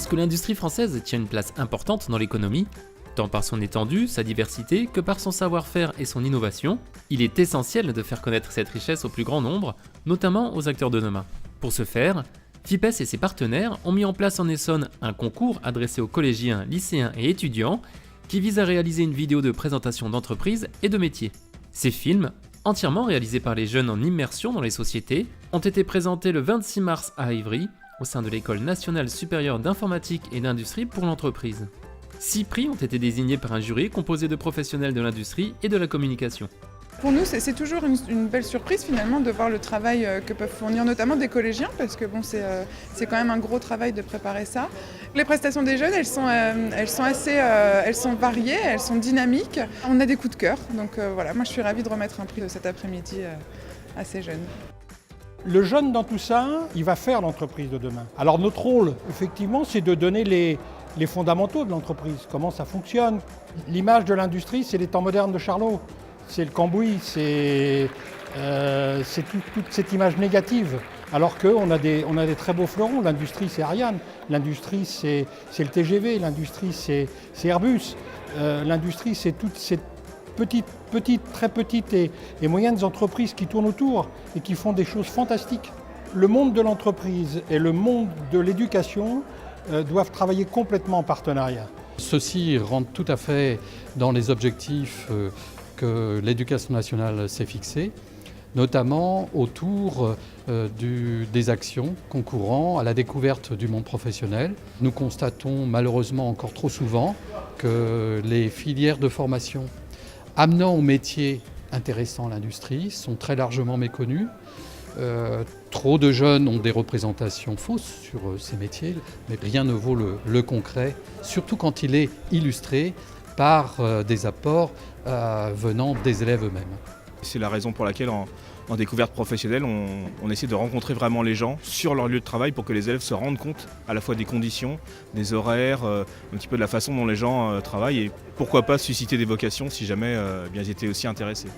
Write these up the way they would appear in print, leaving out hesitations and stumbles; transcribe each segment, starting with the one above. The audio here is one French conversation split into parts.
que l'industrie française tient une place importante dans l'économie, tant par son étendue, sa diversité, que par son savoir-faire et son innovation, il est essentiel de faire connaître cette richesse au plus grand nombre, notamment aux acteurs de demain. Pour ce faire, FIPES et ses partenaires ont mis en place en Essonne un concours adressé aux collégiens, lycéens et étudiants qui vise à réaliser une vidéo de présentation d'entreprises et de métiers. Ces films, entièrement réalisés par les jeunes en immersion dans les sociétés, ont été présentés le 26 mars à Ivry, au sein de l'École nationale supérieure d'informatique et d'industrie pour l'entreprise. 6 prix ont été désignés par un jury composé de professionnels de l'industrie et de la communication. Pour nous, c'est toujours une belle surprise finalement de voir le travail que peuvent fournir notamment des collégiens, parce que bon, c'est quand même un gros travail de préparer ça. Les prestations des jeunes, elles sont variées, elles sont dynamiques. On a des coups de cœur, donc voilà, moi je suis ravie de remettre un prix de cet après-midi à ces jeunes. Le jeune dans tout ça, il va faire l'entreprise de demain. Alors notre rôle, effectivement, c'est de donner les fondamentaux de l'entreprise, comment ça fonctionne. L'image de l'industrie, c'est les temps modernes de Charlot. C'est le cambouis, c'est toute cette image négative. Alors qu'on a des très beaux fleurons. L'industrie, c'est Ariane. L'industrie, c'est le TGV. L'industrie, c'est Airbus. L'industrie, c'est toutes ces très petites et moyennes entreprises qui tournent autour et qui font des choses fantastiques. Le monde de l'entreprise et le monde de l'éducation doivent travailler complètement en partenariat. Ceci rentre tout à fait dans les objectifs que l'Éducation nationale s'est fixée, notamment autour des actions concourant à la découverte du monde professionnel. Nous constatons malheureusement encore trop souvent que les filières de formation amenant aux métiers intéressants l'industrie sont très largement méconnues. Trop de jeunes ont des représentations fausses sur ces métiers, mais rien ne vaut le concret, surtout quand il est illustré par des apports venant des élèves eux-mêmes. C'est la raison pour laquelle en découverte professionnelle, on essaie de rencontrer vraiment les gens sur leur lieu de travail pour que les élèves se rendent compte à la fois des conditions, des horaires, un petit peu de la façon dont les gens travaillent et pourquoi pas susciter des vocations si jamais bien, ils étaient aussi intéressés.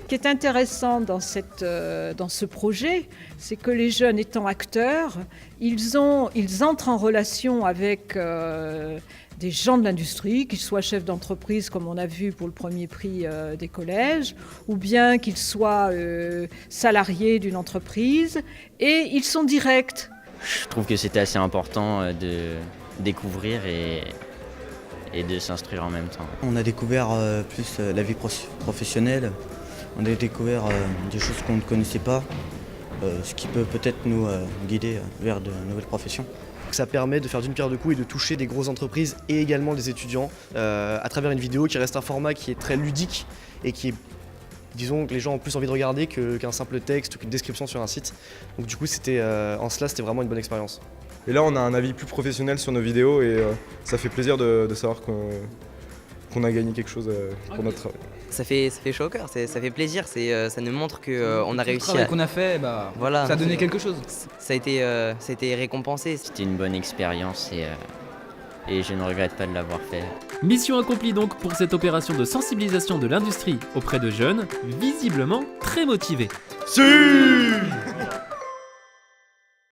Ce qui est intéressant dans ce projet, c'est que les jeunes étant acteurs, ils entrent en relation avec des gens de l'industrie, qu'ils soient chefs d'entreprise comme on a vu pour le premier prix des collèges, ou bien qu'ils soient salariés d'une entreprise, et ils sont directs. Je trouve que c'était assez important de découvrir et de s'instruire en même temps. On a découvert plus la vie professionnelle, on a découvert des choses qu'on ne connaissait pas, ce qui peut peut-être nous guider vers de nouvelles professions. Ça permet de faire d'une pierre deux coups et de toucher des grosses entreprises et également des étudiants à travers une vidéo qui reste un format qui est très ludique et qui est, disons, que les gens ont plus envie de regarder qu'un simple texte ou qu'une description sur un site. Donc du coup, en cela, c'était vraiment une bonne expérience. Et là, on a un avis plus professionnel sur nos vidéos et ça fait plaisir de savoir qu'on a gagné quelque chose pour notre travail. Ça fait chaud au cœur, ça fait plaisir, ça nous montre qu'on a réussi. Le travail qu'on a fait, voilà, ça a donné quelque chose. Ça a été récompensé. C'était une bonne expérience et je ne regrette pas de l'avoir fait. Mission accomplie donc pour cette opération de sensibilisation de l'industrie auprès de jeunes, visiblement très motivés. Si